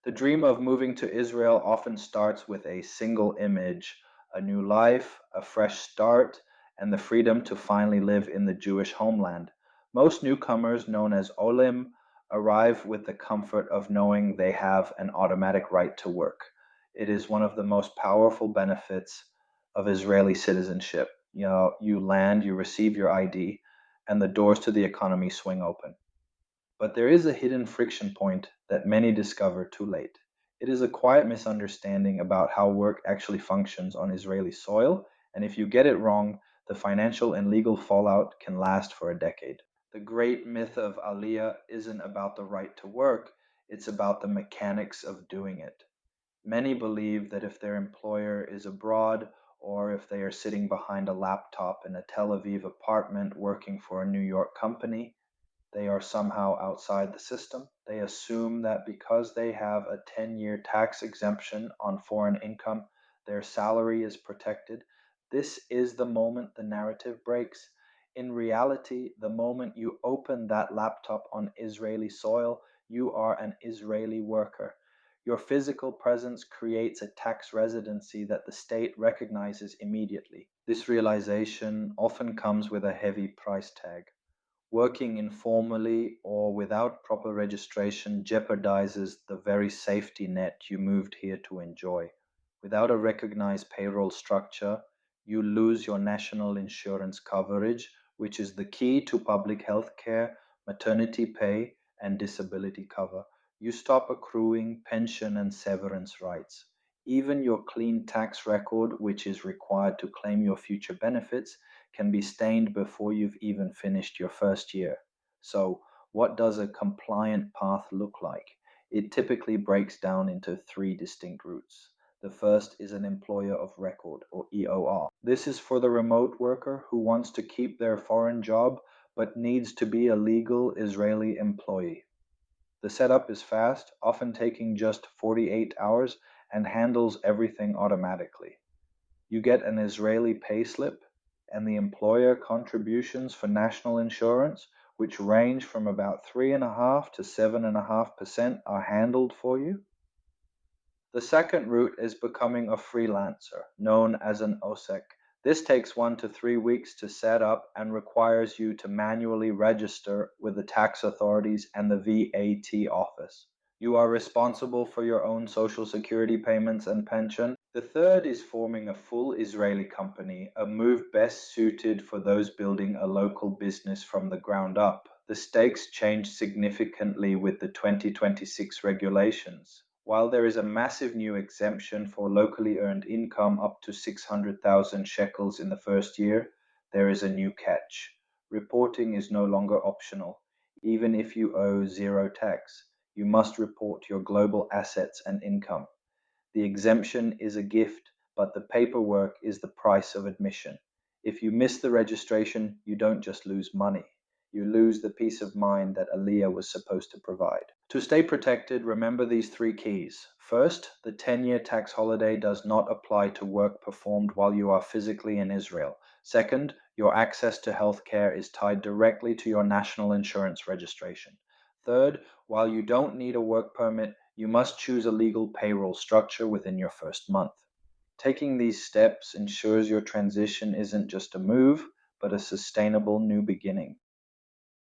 The dream of moving to Israel often starts with a single image: a new life, a fresh start, and the freedom to finally live in the Jewish homeland. Most newcomers, known as Olim, arrive with the comfort of knowing they have an automatic right to work. It is one of the most powerful benefits of Israeli citizenship. You land, you receive your ID, and the doors to the economy swing open. But there is a hidden friction point that many discover too late. It is a quiet misunderstanding about how work actually functions on Israeli soil, and if you get it wrong, the financial and legal fallout can last for a decade. The great myth of Aliyah isn't about the right to work, it's about the mechanics of doing it. Many believe that if their employer is abroad, or if they are sitting behind a laptop in a Tel Aviv apartment working for a New York company, they are somehow outside the system. They assume that because they have a 10-year tax exemption on foreign income, their salary is protected. This is the moment the narrative breaks. In reality, the moment you open that laptop on Israeli soil, you are an Israeli worker. Your physical presence creates a tax residency that the state recognizes immediately. This realization often comes with a heavy price tag. Working informally or without proper registration jeopardizes the very safety net you moved here to enjoy. Without a recognized payroll structure, you lose your national insurance coverage, which is the key to public health care, maternity pay, and disability cover. You stop accruing pension and severance rights. Even your clean tax record, which is required to claim your future benefits, can be stained before you've even finished your first year. So, what does a compliant path look like? It typically breaks down into three distinct routes. The first is an employer of record, or EOR. This is for the remote worker who wants to keep their foreign job but needs to be a legal Israeli employee. The setup is fast, often taking just 48 hours, and handles everything automatically. You get an Israeli payslip and the employer contributions for national insurance, which range from about 3.5 to 7.5%, are handled for you. The second route is becoming a freelancer, known as an OSEC. This takes 1 to 3 weeks to set up and requires you to manually register with the tax authorities and the VAT office. You are responsible for your own social security payments and pension. The third is forming a full Israeli company, a move best suited for those building a local business from the ground up. The stakes change significantly with the 2026 regulations. While there is a massive new exemption for locally earned income up to 600,000 shekels in the first year, there is a new catch. Reporting is no longer optional. Even if you owe zero tax, you must report your global assets and income. The exemption is a gift, but the paperwork is the price of admission. If you miss the registration, you don't just lose money. You lose the peace of mind that Aliyah was supposed to provide. To stay protected, remember these three keys. First, the 10-year tax holiday does not apply to work performed while you are physically in Israel. Second, your access to health care is tied directly to your national insurance registration. Third, while you don't need a work permit, you must choose a legal payroll structure within your first month. Taking these steps ensures your transition isn't just a move, but a sustainable new beginning.